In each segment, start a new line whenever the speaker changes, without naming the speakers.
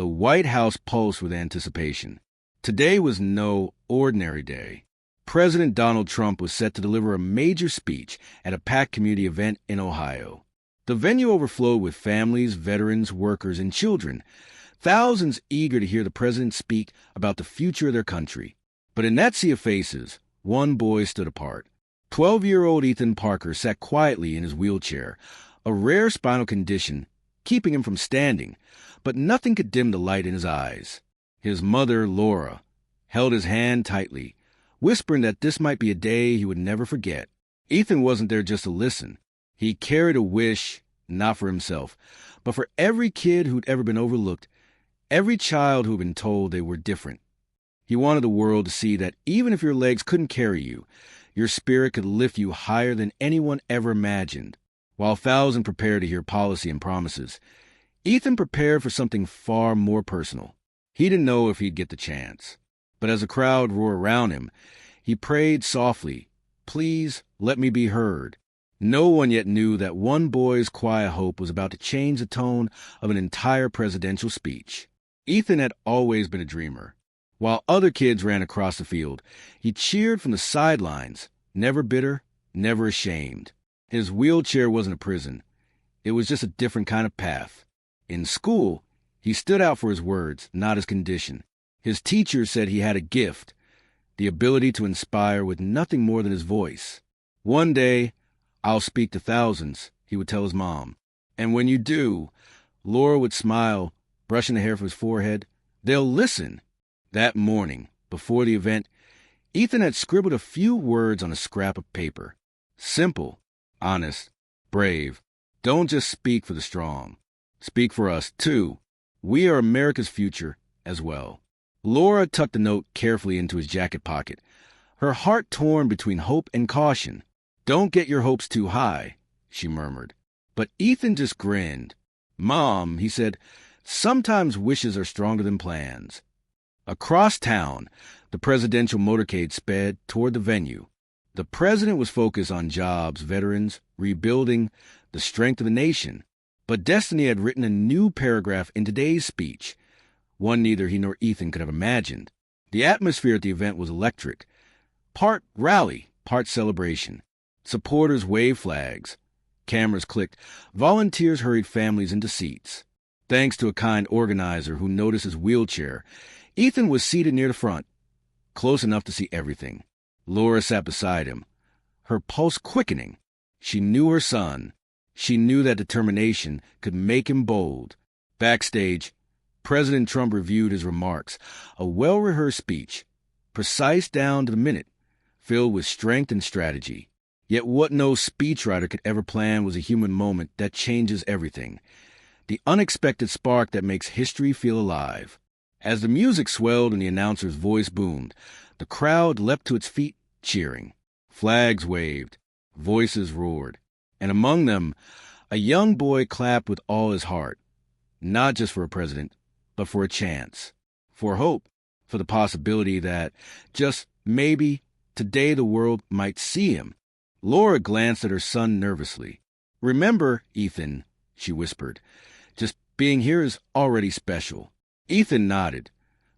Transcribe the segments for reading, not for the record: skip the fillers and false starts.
The White House pulsed with anticipation. Today was no ordinary day. President Donald Trump was set to deliver a major speech at a packed community event in Ohio. The venue overflowed with families, veterans, workers, and children, thousands eager to hear the president speak about the future of their country. But in that sea of faces, one boy stood apart. 12-year-old Ethan Parker sat quietly in his wheelchair, a rare spinal condition keeping him from standing, but nothing could dim the light in his eyes. His mother, Laura, held his hand tightly, whispering that this might be a day he would never forget. Ethan wasn't there just to listen. He carried a wish, not for himself, but for every kid who'd ever been overlooked, every child who'd been told they were different. He wanted the world to see that even if your legs couldn't carry you, your spirit could lift you higher than anyone ever imagined. While thousands prepared to hear policy and promises, Ethan prepared for something far more personal. He didn't know if he'd get the chance. But as the crowd roared around him, he prayed softly, "Please let me be heard." No one yet knew that one boy's quiet hope was about to change the tone of an entire presidential speech. Ethan had always been a dreamer. While other kids ran across the field, he cheered from the sidelines, never bitter, never ashamed. His wheelchair wasn't a prison. It was just a different kind of path. In school, he stood out for his words, not his condition. His teacher said he had a gift, the ability to inspire with nothing more than his voice. "One day, I'll speak to thousands," he would tell his mom. "And when you do," Laura would smile, brushing the hair from his forehead, "they'll listen." That morning, before the event, Ethan had scribbled a few words on a scrap of paper. Simple, honest, brave. Don't just speak for the strong. Speak for us, too. We are America's future as well. Laura tucked the note carefully into his jacket pocket, her heart torn between hope and caution. "Don't get your hopes too high," she murmured. But Ethan just grinned. "Mom," he said, "sometimes wishes are stronger than plans." Across town, the presidential motorcade sped toward the venue. The president was focused on jobs, veterans, rebuilding, the strength of the nation. But destiny had written a new paragraph in today's speech, one neither he nor Ethan could have imagined. The atmosphere at the event was electric. Part rally, part celebration. Supporters waved flags. Cameras clicked. Volunteers hurried families into seats. Thanks to a kind organizer who noticed his wheelchair, Ethan was seated near the front, close enough to see everything. Laura sat beside him, her pulse quickening. She knew her son. She knew that determination could make him bold. Backstage, President Trump reviewed his remarks, a well-rehearsed speech, precise down to the minute, filled with strength and strategy. Yet what no speechwriter could ever plan was a human moment that changes everything, the unexpected spark that makes history feel alive. As the music swelled and the announcer's voice boomed, the crowd leapt to its feet, cheering. Flags waved, voices roared, and among them, a young boy clapped with all his heart, not just for a president, but for a chance, for hope, for the possibility that, just maybe, today the world might see him. Laura glanced at her son nervously. "Remember, Ethan," she whispered, "just being here is already special." Ethan nodded,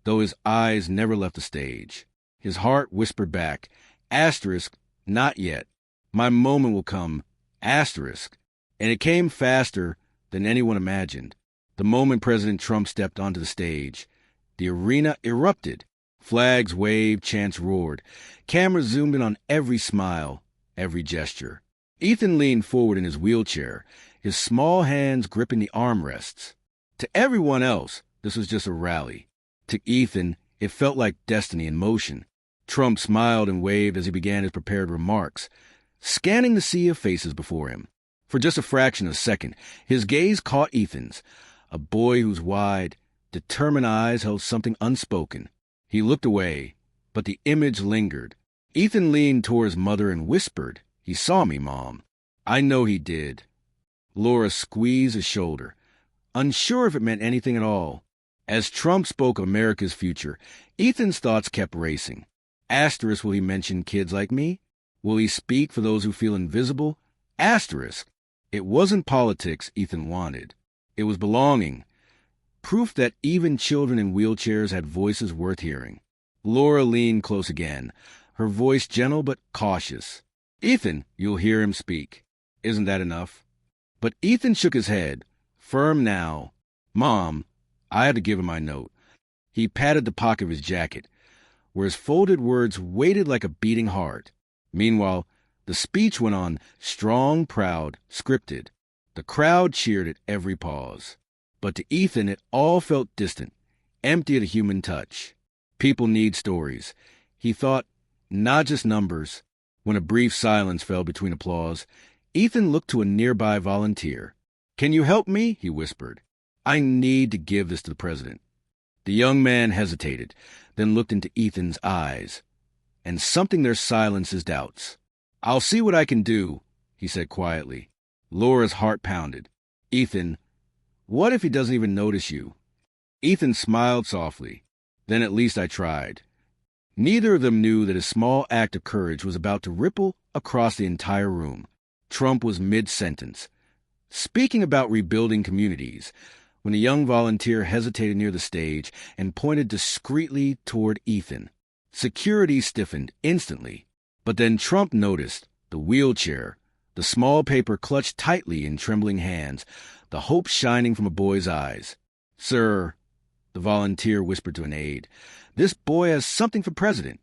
though his eyes never left the stage. His heart whispered back, asterisk, "Not yet. My moment will come, asterisk." And it came faster than anyone imagined. The moment President Trump stepped onto the stage, the arena erupted. Flags waved, chants roared. Cameras zoomed in on every smile, every gesture. Ethan leaned forward in his wheelchair, his small hands gripping the armrests. To everyone else, this was just a rally. To Ethan, it felt like destiny in motion. Trump smiled and waved as he began his prepared remarks, scanning the sea of faces before him. For just a fraction of a second, his gaze caught Ethan's, a boy whose wide, determined eyes held something unspoken. He looked away, but the image lingered. Ethan leaned toward his mother and whispered, "He saw me, Mom." "I know he did." Laura squeezed his shoulder, unsure if it meant anything at all. As Trump spoke of America's future, Ethan's thoughts kept racing. Asterisk, will he mention kids like me? Will he speak for those who feel invisible? Asterisk. It wasn't politics Ethan wanted. It was belonging. Proof that even children in wheelchairs had voices worth hearing. Laura leaned close again, her voice gentle but cautious. "Ethan, you'll hear him speak. Isn't that enough?" But Ethan shook his head, firm now. "Mom," I had to give him my note. He patted the pocket of his jacket, where his folded words waited like a beating heart. Meanwhile, the speech went on, strong, proud, scripted. The crowd cheered at every pause. But to Ethan, it all felt distant, empty of a human touch. People need stories, he thought, not just numbers. When a brief silence fell between applause, Ethan looked to a nearby volunteer. "Can you help me?" he whispered. "I need to give this to the president." The young man hesitated, then looked into Ethan's eyes, and something there silenced his doubts. "I'll see what I can do," he said quietly. Laura's heart pounded. "Ethan, what if he doesn't even notice you?" Ethan smiled softly. "Then at least I tried." Neither of them knew that a small act of courage was about to ripple across the entire room. Trump was mid-sentence, speaking about rebuilding communities, when a young volunteer hesitated near the stage and pointed discreetly toward Ethan. Security stiffened instantly, but then Trump noticed the wheelchair, the small paper clutched tightly in trembling hands, the hope shining from a boy's eyes. "Sir," the volunteer whispered to an aide, "this boy has something for president."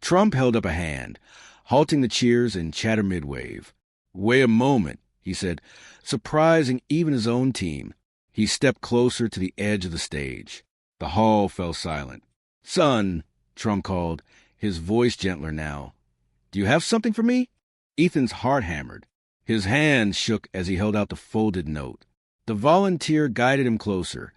Trump held up a hand, halting the cheers and chatter midwave. "Wait a moment," he said, surprising even his own team. He stepped closer to the edge of the stage. The hall fell silent. "Son," Trump called, his voice gentler now. "Do you have something for me?" Ethan's heart hammered. His hand shook as he held out the folded note. The volunteer guided him closer,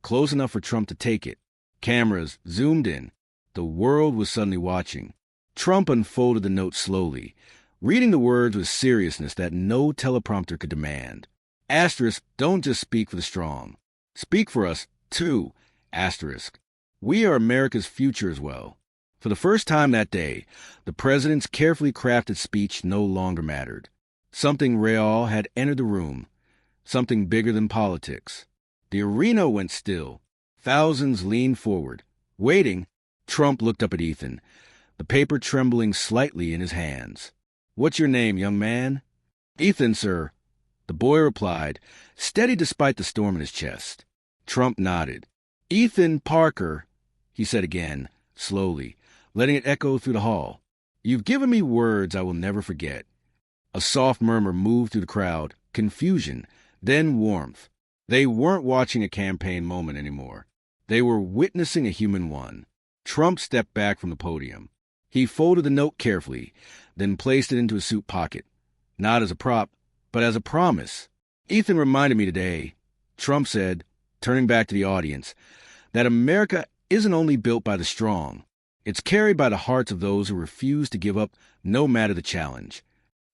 close enough for Trump to take it. Cameras zoomed in. The world was suddenly watching. Trump unfolded the note slowly, reading the words with seriousness that no teleprompter could demand. Asterisk, don't just speak for the strong. Speak for us, too. Asterisk. We are America's future as well. For the first time that day, the president's carefully crafted speech no longer mattered. Something real had entered the room, something bigger than politics. The arena went still. Thousands leaned forward. Waiting, Trump looked up at Ethan, the paper trembling slightly in his hands. "What's your name, young man?" "Ethan, sir," the boy replied, steady despite the storm in his chest. Trump nodded. "Ethan Parker," he said again, slowly, letting it echo through the hall. "You've given me words I will never forget." A soft murmur moved through the crowd, confusion, then warmth. They weren't watching a campaign moment anymore. They were witnessing a human one. Trump stepped back from the podium. He folded the note carefully, then placed it into his suit pocket. Not as a prop, but as a promise. "Ethan reminded me today," Trump said, turning back to the audience, "that America isn't only built by the strong. It's carried by the hearts of those who refuse to give up no matter the challenge."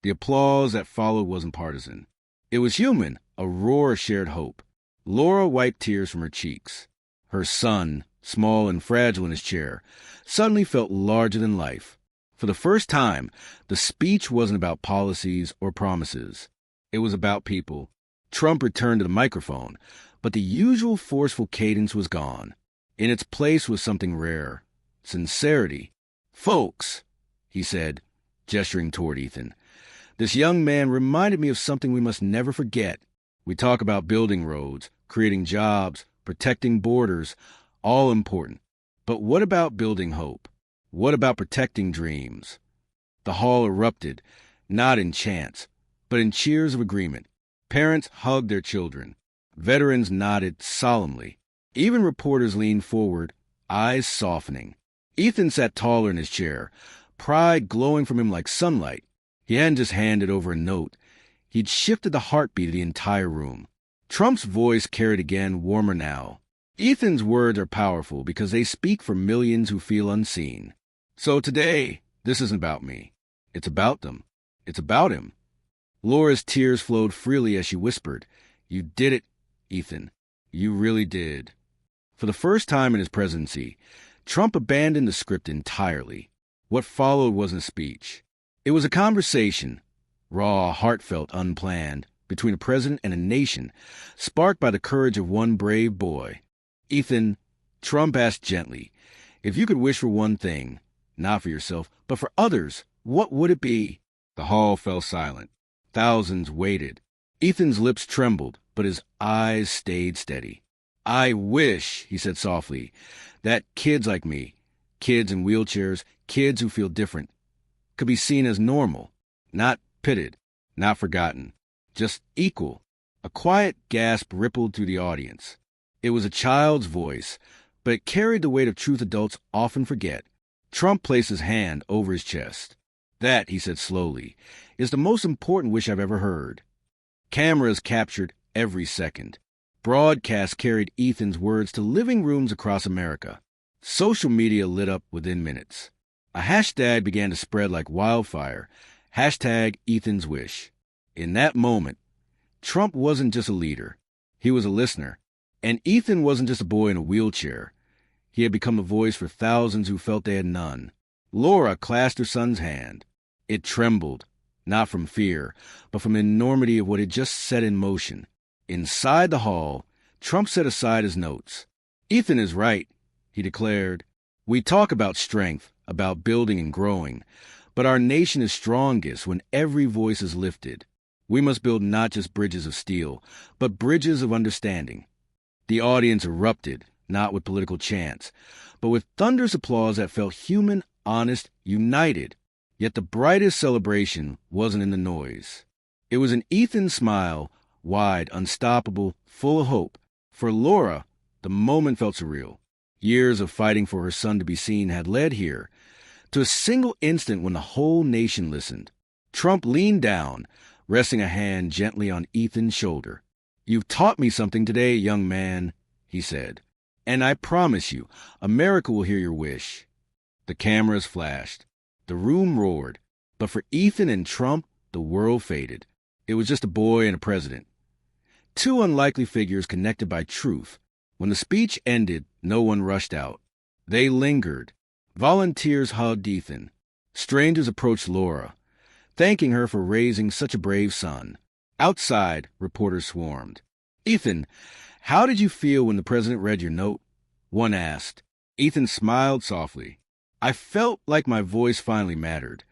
The applause that followed wasn't partisan. It was human, a roar of shared hope. Laura wiped tears from her cheeks. Her son, small and fragile in his chair, suddenly felt larger than life. For the first time, the speech wasn't about policies or promises. It was about people. Trump returned to the microphone, but the usual forceful cadence was gone. In its place was something rare. Sincerity. "Folks," he said, gesturing toward Ethan, "this young man reminded me of something we must never forget. We talk about building roads, creating jobs, protecting borders, all important. But what about building hope? What about protecting dreams?" The hall erupted, not in chants, but in cheers of agreement. Parents hugged their children. Veterans nodded solemnly. Even reporters leaned forward, eyes softening. Ethan sat taller in his chair, pride glowing from him like sunlight. He hadn't just handed over a note. He'd shifted the heartbeat of the entire room. Trump's voice carried again, warmer now. "Ethan's words are powerful because they speak for millions who feel unseen. So today, this isn't about me. It's about them. It's about him." Laura's tears flowed freely as she whispered, "You did it, Ethan. You really did." For the first time in his presidency, Trump abandoned the script entirely. What followed wasn't a speech. It was a conversation, raw, heartfelt, unplanned, between a president and a nation, sparked by the courage of one brave boy. Ethan, Trump asked gently, if you could wish for one thing, not for yourself, but for others, what would it be? The hall fell silent. Thousands waited. Ethan's lips trembled, but his eyes stayed steady. I wish, he said softly, that kids like me, kids in wheelchairs, kids who feel different, could be seen as normal, not pitted, not forgotten, just equal. A quiet gasp rippled through the audience. It was a child's voice, but it carried the weight of truth adults often forget. Trump placed his hand over his chest. That, he said slowly, is the most important wish I've ever heard. Cameras captured every second. Broadcasts carried Ethan's words to living rooms across America. Social media lit up within minutes. A hashtag began to spread like wildfire. Hashtag Ethan's Wish. In that moment, Trump wasn't just a leader. He was a listener. And Ethan wasn't just a boy in a wheelchair. He had become a voice for thousands who felt they had none. Laura clasped her son's hand. It trembled, not from fear, but from the enormity of what had just set in motion. Inside the hall, Trump set aside his notes. Ethan is right, he declared. We talk about strength, about building and growing, but our nation is strongest when every voice is lifted. We must build not just bridges of steel, but bridges of understanding. The audience erupted, not with political chants, but with thunderous applause that felt human, honest, united. Yet the brightest celebration wasn't in the noise. It was in Ethan's smile, wide, unstoppable, full of hope. For Laura, the moment felt surreal. Years of fighting for her son to be seen had led here, to a single instant when the whole nation listened. Trump leaned down, resting a hand gently on Ethan's shoulder. You've taught me something today, young man, he said. And I promise you, America will hear your wish. The cameras flashed. The room roared. But for Ethan and Trump, the world faded. It was just a boy and a president. Two unlikely figures connected by truth. When the speech ended, no one rushed out. They lingered. Volunteers hugged Ethan. Strangers approached Laura, thanking her for raising such a brave son. Outside, reporters swarmed. Ethan, how did you feel when the president read your note? One asked. Ethan smiled softly. I felt like my voice finally mattered.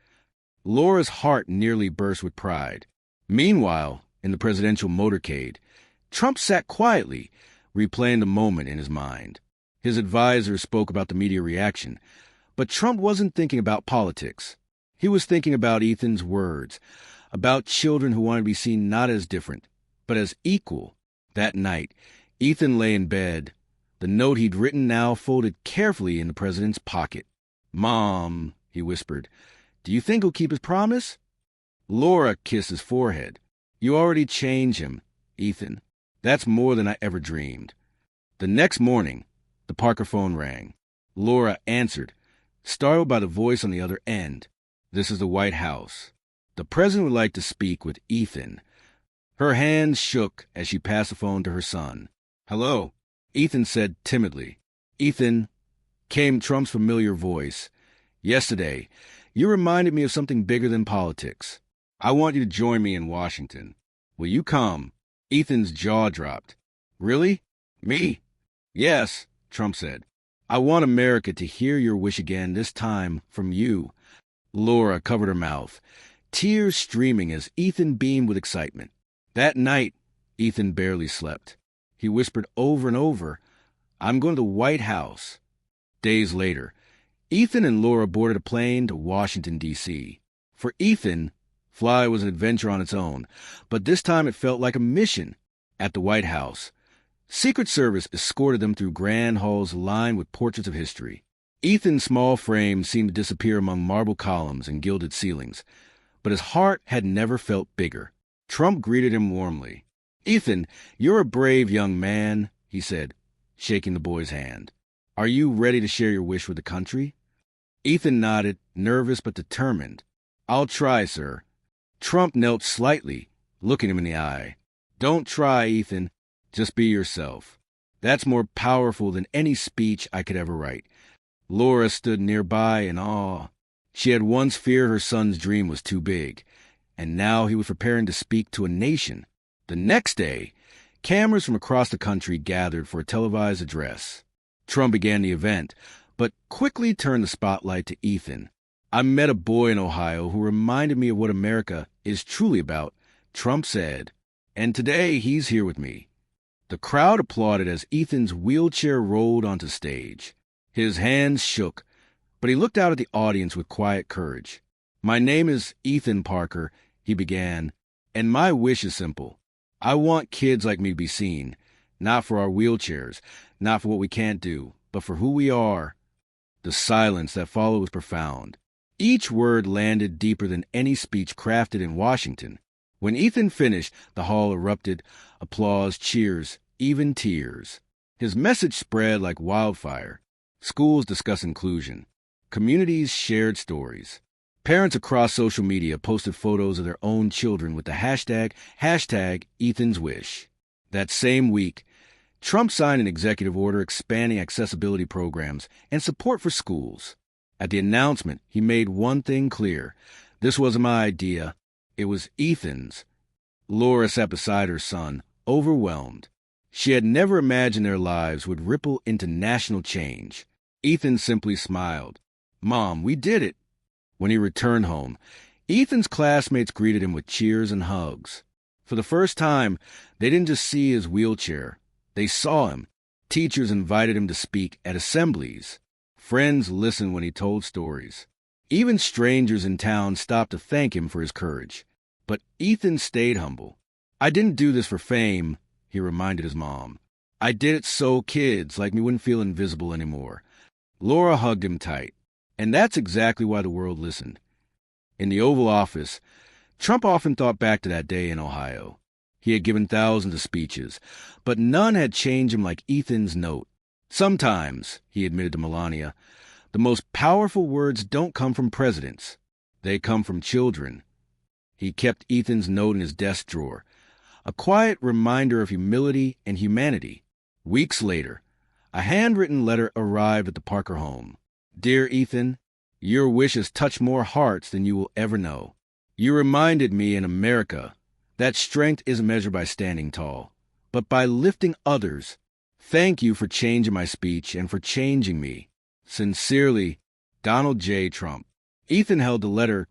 Laura's heart nearly burst with pride. Meanwhile, in the presidential motorcade, Trump sat quietly, replaying the moment in his mind. His advisors spoke about the media reaction, but Trump wasn't thinking about politics. He was thinking about Ethan's words, about children who wanted to be seen not as different, but as equal. That night, Ethan lay in bed, the note he'd written now folded carefully in the president's pocket. Mom, he whispered, do you think he'll keep his promise? Laura kissed his forehead. You already changed him, Ethan. That's more than I ever dreamed. The next morning, the Parker phone rang. Laura answered, startled by the voice on the other end. This is the White House. The president would like to speak with Ethan. Her hands shook as she passed the phone to her son. Hello, Ethan said timidly. Ethan, came Trump's familiar voice. Yesterday, you reminded me of something bigger than politics. I want you to join me in Washington. Will you come? Ethan's jaw dropped. Really? Me? Yes, Trump said. I want America to hear your wish again, this time from you. Laura covered her mouth, tears streaming as Ethan beamed with excitement. That night, Ethan barely slept. He whispered over and over, I'm going to the White House. Days later, Ethan and Laura boarded a plane to Washington, D.C. For Ethan, fly was an adventure on its own, but this time it felt like a mission. At the White House, Secret Service escorted them through grand halls lined with portraits of history. Ethan's small frame seemed to disappear among marble columns and gilded ceilings, but his heart had never felt bigger. Trump greeted him warmly. Ethan, you're a brave young man, he said, shaking the boy's hand. Are you ready to share your wish with the country? Ethan nodded, nervous but determined. I'll try, sir. Trump knelt slightly, looking him in the eye. Don't try, Ethan. Just be yourself. That's more powerful than any speech I could ever write. Laura stood nearby in awe. She had once feared her son's dream was too big, and now he was preparing to speak to a nation. The next day, Cameras from across the country gathered for a televised address. Trump began the event, but quickly turned the spotlight to Ethan. "I met a boy in Ohio who reminded me of what America is truly about," Trump said, "and today he's here with me." The crowd applauded as Ethan's wheelchair rolled onto stage. His hands shook, but he looked out at the audience with quiet courage. "My name is Ethan Parker," he began, "and my wish is simple. I want kids like me to be seen, not for our wheelchairs, not for what we can't do, but for who we are." The silence that followed was profound. Each word landed deeper than any speech crafted in Washington. When Ethan finished, the hall erupted, applause, cheers, even tears. His message spread like wildfire. Schools discussed inclusion. Communities shared stories. Parents across social media posted photos of their own children with the hashtag Ethan's Wish. That same week, Trump signed an executive order expanding accessibility programs and support for schools. At the announcement, he made one thing clear. This wasn't my idea. It was Ethan's. Laura sat beside her son, overwhelmed. She had never imagined their lives would ripple into national change. Ethan simply smiled. "Mom, we did it." When he returned home, Ethan's classmates greeted him with cheers and hugs. For the first time, they didn't just see his wheelchair. They saw him. Teachers invited him to speak at assemblies. Friends listened when he told stories. Even strangers in town stopped to thank him for his courage. But Ethan stayed humble. "I didn't do this for fame," he reminded his mom. "I did it so kids like me wouldn't feel invisible anymore." Laura hugged him tight. And that's exactly why the world listened. In the Oval Office, Trump often thought back to that day in Ohio. He had given thousands of speeches, but none had changed him like Ethan's note. "Sometimes," he admitted to Melania, "the most powerful words don't come from presidents. They come from children." He kept Ethan's note in his desk drawer, a quiet reminder of humility and humanity. Weeks later, a handwritten letter arrived at the Parker home. "Dear Ethan, your wishes touch more hearts than you will ever know. You reminded me in America that strength isn't measured by standing tall, but by lifting others. Thank you for changing my speech and for changing me. Sincerely, Donald J. Trump." Ethan held the letter,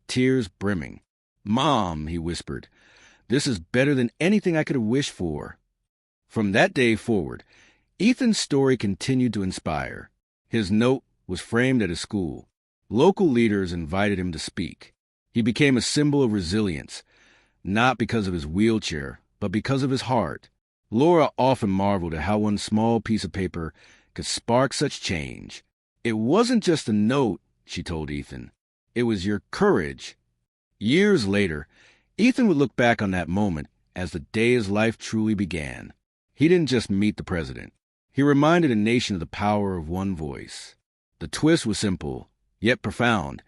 tears brimming. "Mom," he whispered, "this is better than anything I could have wished for." From that day forward, Ethan's story continued to inspire. His note was framed at his school. Local leaders invited him to speak. He became a symbol of resilience, not because of his wheelchair, but because of his heart. Laura often marveled at how one small piece of paper could spark such change. "It wasn't just a note," she told Ethan. "It was your courage." Years later, Ethan would look back on that moment as the day his life truly began. He didn't just meet the president. He reminded a nation of the power of one voice. The twist was simple, yet profound.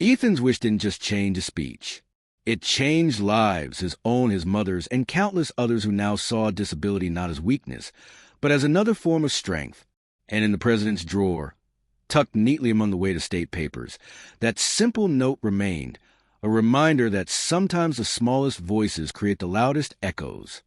Ethan's wish didn't just change his speech. It changed lives, his own, his mother's, and countless others who now saw disability not as weakness, but as another form of strength. And in the president's drawer, tucked neatly among the weight of state papers, that simple note remained, a reminder that sometimes the smallest voices create the loudest echoes.